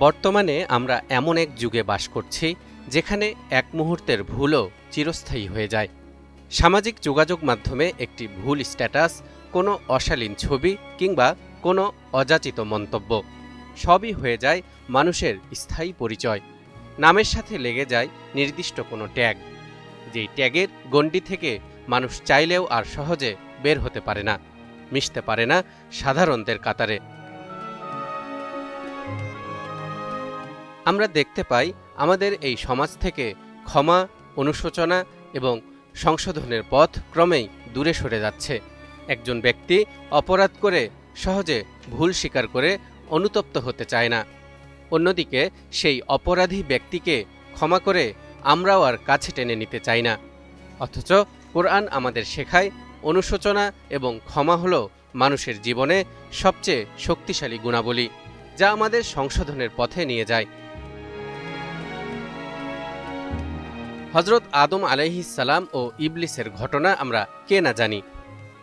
বর্তমানে আমরা এমন এক যুগে বাস করছি যেখানে এক মুহূর্তের ভুলও চিরস্থায়ী হয়ে যায়। সামাজিক যোগাযোগ মাধ্যমে একটি ভুল স্ট্যাটাস, কোনো অশালীন ছবি কিংবা কোনো অযাচিত মন্তব্য সবই হয়ে যায় মানুষের স্থায়ী পরিচয়। নামের সাথে লেগে যায় নির্দিষ্ট কোনো ট্যাগ, যেই ট্যাগের গণ্ডি থেকে মানুষ চাইলেও আর সহজে বের হতে পারে না, মিশতে পারে না সাধারণদের কাতারে। আমরা দেখতে পাই আমাদের এই সমাজ থেকে ক্ষমা, অনুশোচনা এবং সংশোধনের পথ ক্রমেই দূরে সরে যাচ্ছে। একজন ব্যক্তি অপরাধ করে সহজে ভুল স্বীকার করে অনুতপ্ত হতে চায় না। অন্যদিকে সেই অপরাধী ব্যক্তিকে ক্ষমা করে আমরাও আর কাছে টেনে নিতে চাই না। অথচ কোরআন আমাদের শেখায় অনুশোচনা এবং ক্ষমা হলো মানুষের জীবনে সবচেয়ে শক্তিশালী গুণাবলী, যা আমাদের সংশোধনের পথে নিয়ে যায়। হযরত আদম আলাইহিসসালাম ও ইবলিসের ঘটনা আমরা কে না জানি।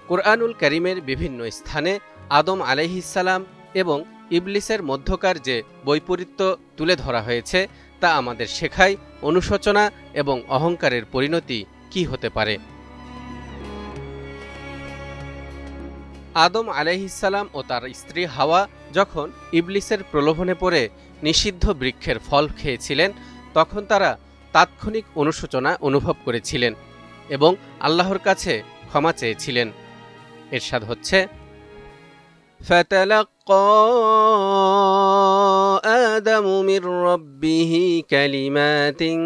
কুরআনুল কারীমের বিভিন্ন স্থানে আদম আলাইহিসসালাম এবং ইবলিসের মধ্যকার যে বৈপরীত্য তুলে ধরা হয়েছে তা আমাদের শেখায় অনুশোচনা এবং অহংকারের পরিণতি কি হতে পারে। আদম আলাইহিসসালাম ও তার স্ত্রী হাওয়া যখন ইবলিসের প্রলোভনে পড়ে নিষিদ্ধ বৃক্ষের ফল খেয়েছিলেন, তখন তারা তাৎক্ষণিক অনুশোচনা অনুভব করেছিলেন এবং আল্লাহর কাছে ক্ষমা চেয়েছিলেন। এরশাদ হচ্ছে, ফাতালাক্কা আদামু মির রাব্বিহি কালিমাতিন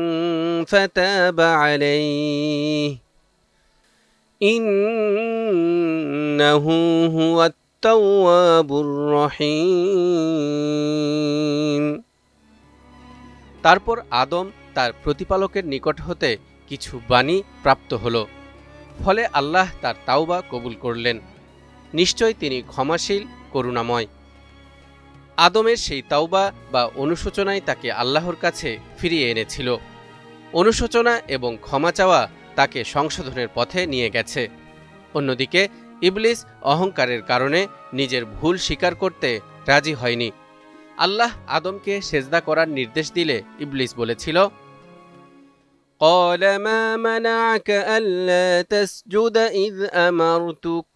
ফাতাবা আলাইহি ইন্নাহু হুয়াত তাওয়াবুর রহিম। তারপর আদম তার প্রতিপালকের নিকট হতে কিছু বাণী প্রাপ্ত হল, ফলে আল্লাহ তার তাওবা কবুল করলেন। নিশ্চয় তিনি ক্ষমাশীল, করুণাময়। আদমের সেই তাওবা বা অনুশোচনাই তাকে আল্লাহর কাছে ফিরিয়ে এনেছিল। অনুশোচনা এবং ক্ষমা চাওয়া তাকে সংশোধনের পথে নিয়ে গেছে। অন্যদিকে ইবলিস অহংকারের কারণে নিজের ভুল স্বীকার করতে রাজি হয়নি। আল্লাহ আদমকে সেজদা করার নির্দেশ দিলে ইবলিস বলেছিল, قال ما منعك ألا تسجد إذ أمرتك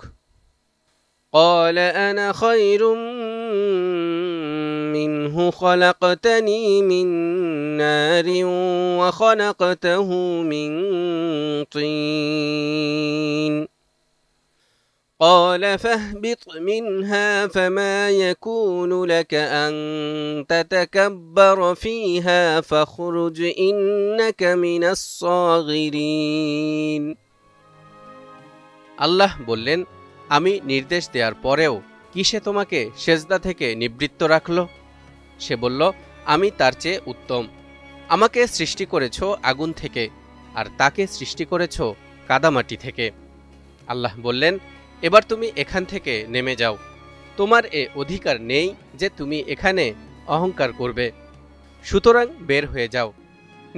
قال أنا خير منه خلقتني من نار وخلقته من طين قال فاهبط منها فما يكون لك أن تتكبر فيها فاخرج إنك من الصاغرين। আল্লাহ বললেন, আমি নির্দেশ দেওয়ার পরেও কিসে তোমাকে সেজদা থেকে নিবৃত্ত রাখল? সে বলল, আমি তার চেয়ে উত্তম। আমাকে সৃষ্টি করেছ আগুন থেকে, আর তাকে সৃষ্টি করেছ কাদামাটি থেকে। আল্লাহ বললেন, এবার তুমি এখান থেকে নেমে যাও। তোমার এ অধিকার নেই যে তুমি এখানে অহংকার করবে, সুতরাং বের হয়ে যাও।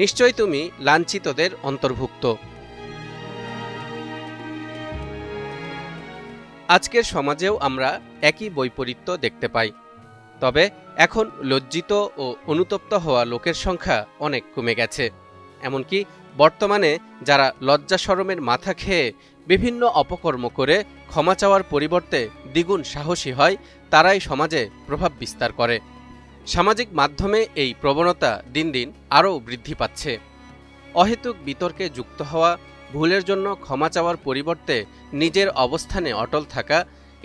নিশ্চয় তুমি লাঞ্ছিতদের অন্তর্ভুক্ত। আজকের সমাজেও আমরা একই বৈপরীত্য দেখতে পাই, তবে এখন লজ্জিত ও অনুতপ্ত হওয়া লোকের সংখ্যা অনেক কমে গেছে। এমনকি বর্তমানে যারা লজ্জা শরমের মাথা খেয়ে বিভিন্ন অপকর্ম করে ক্ষমা চাওয়ার পরিবর্তে দ্বিগুণ সাহসী হয়, তারাই সমাজে প্রভাব বিস্তার করে। সামাজিক মাধ্যমে এই প্রবণতা দিন দিন আরও বৃদ্ধি পাচ্ছে। অহেতুক বিতর্কে যুক্ত হওয়া, ভুলের জন্য ক্ষমা চাওয়ার পরিবর্তে নিজের অবস্থানে অটল থাকা,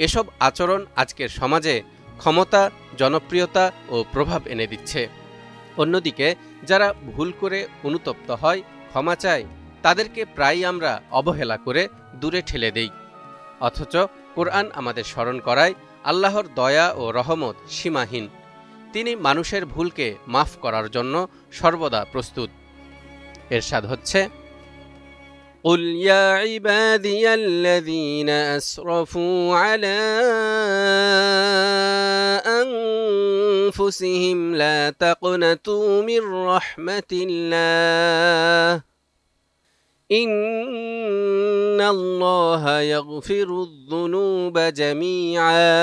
এসব আচরণ আজকের সমাজে ক্ষমতা, জনপ্রিয়তা ও প্রভাব এনে দিচ্ছে। অন্যদিকে যারা ভুল করে অনুতপ্ত হয়, ক্ষমা চায়, তাদেরকে প্রায়ই আমরা অবহেলা করে দূরে ঠেলে দেই। অথচ কোরআন আমাদের স্মরণ করায় আল্লাহর দয়া ও রহমত সীমাহীন। তিনি মানুষের ভুলকে মাফ করার জন্য সর্বদা প্রস্তুত। এরশাদ হচ্ছে, قل يا عبادي الذين أسرفوا على أنفسهم لا تقنطوا من رحمة الله إن الله يغفر الذنوب جميعا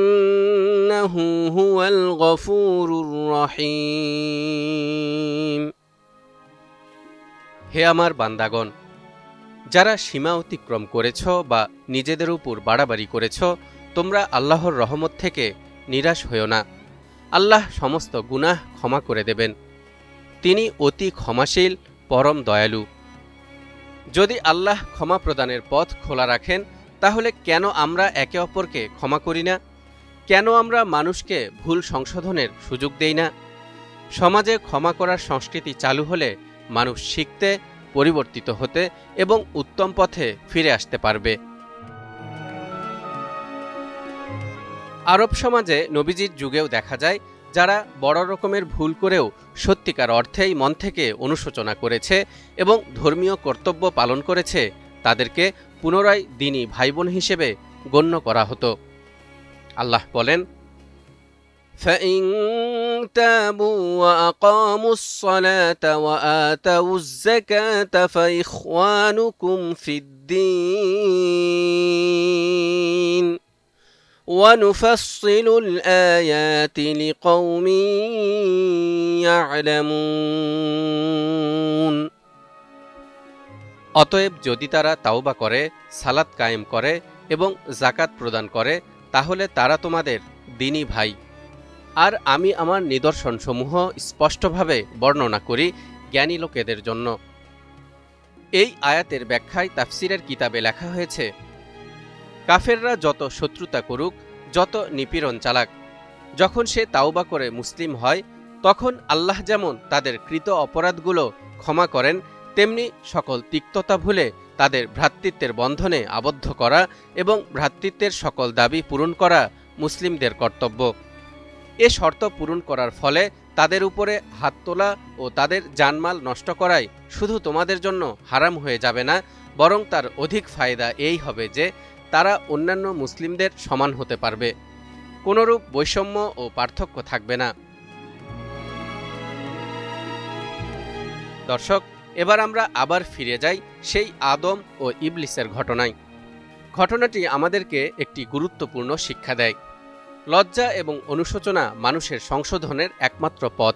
إنه ইন্নাহু হুয়াল গফুরুর রহিম। হে আমার বান্দাগণ, যারা সীমা অতিক্রম করেছ বা নিজেদের উপর বাড়াবাড়ি করেছ, তোমরা আল্লাহর রহমত থেকে নিরাশ হও না। আল্লাহ সমস্ত গুনাহ ক্ষমা করে দেবেন। তিনি অতি ক্ষমাশীল, পরম দয়ালু। যদি আল্লাহ ক্ষমা প্রদানের পথ খোলা রাখেন, তাহলে কেন আমরা একে অপরকে ক্ষমা করি না? কেন আমরা মানুষকে ভুল সংশোধনের সুযোগ দেই না? সমাজে ক্ষমা করার সংস্কৃতি চালু হলে মানুষ শিখতে, পরিবর্তিত হতে এবং উত্তম পথে ফিরে আসতে পারবে। আরব সমাজে নবীজির যুগেও দেখা যায়, যারা বড় রকমের ভুল করেও সত্যিকার অর্থেই মন থেকে অনুশোচনা করেছে এবং ধর্মীয় কর্তব্য পালন করেছে, তাদেরকে পুনরায় দ্বীনি ভাইবোন হিসেবে গণ্য করা হতো। আল্লাহ বলেন, فَإِن تَابُوا وَأَقَامُوا الصَّلَاةَ وَآتَوُا الزَّكَاةَ فَإِخْوَانُكُمْ فِي الدِّينِ وَنُفَصِّلُ الْآيَاتِ لِقَوْمٍ يَعْلَمُونَ। অতএব যদি তারা তাওবা করে, সালাত কায়েম করে এবং যাকাত প্রদান করে, তাহলে তারা তোমাদের দ্বীনি ভাই। আর আমি আমার নিদর্শনসমূহ স্পষ্টভাবে বর্ণনা করি জ্ঞানী লোকেদের জন্য। এই আয়াতের ব্যাখ্যায় তাফসিরের কিতাবে লেখা হয়েছে, কাফেররা যত শত্রুতা করুক, যত নিপীড়ন চালাক, যখন সে তাওবা করে মুসলিম হয়, তখন আল্লাহ যেমন তাদের কৃত অপরাধগুলো ক্ষমা করেন, তেমনি সকল তিক্ততা ভুলে তাদের ভ্রাতৃত্বের বন্ধনে আবদ্ধ করা এবং ভ্রাতৃত্বের সকল দাবি পূরণ করা মুসলিমদের কর্তব্য। এ শর্ত পূরণ করার ফলে তাদের উপরে হাত তোলা ও তাদের জানমাল নষ্ট করাই শুধু তোমাদের জন্য হারাম হয়ে যাবে না, বরং তার অধিক ফায়দা এই হবে যে তারা অন্যান্য মুসলিমদের সমান হতে পারবে। কোনরূপ বৈষম্য ও পার্থক্য থাকবে না। দর্শক, এবার আমরা আবার ফিরে যাই সেই আদম ও ইবলিসের ঘটনায়। ঘটনাটি আমাদেরকে একটি গুরুত্বপূর্ণ শিক্ষা দেয়। লজ্জা এবং অনুশোচনা মানুষের সংশোধনের একমাত্র পথ।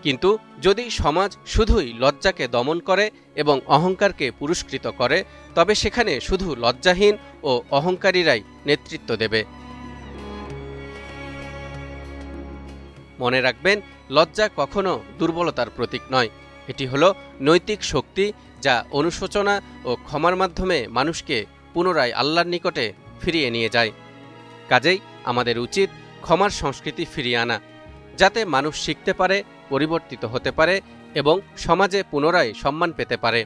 কিন্তু যদি সমাজ শুধুই লজ্জাকে দমন করে এবং অহংকারকে পুরস্কৃত করে, তবে সেখানে শুধু লজ্জাহীন ও অহংকারীরাই নেতৃত্ব দেবে। মনে রাখবেন, লজ্জা কখনো দুর্বলতার প্রতীক নয়। এটি হলো নৈতিক শক্তি, যা অনুশোচনা ও ক্ষমার মাধ্যমে মানুষকে পুনরায় আল্লাহর নিকটে ফিরিয়ে নিয়ে যায়। কাজেই আমাদের উচিত ক্ষমার সংস্কৃতি ফিরিয়ে আনা, যাতে মানুষ শিখতে পারে, পরিবর্তিত হতে পারে এবং সমাজে পুনরায় সম্মান পেতে পারে।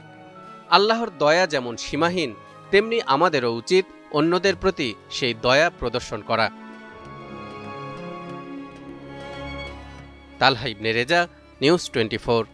আল্লাহর দয়া যেমন সীমাহীন, তেমনি আমাদেরও উচিত অন্যদের প্রতি সেই দয়া প্রদর্শন করা। তালহা ইবনে রেজা, নিউজ 24।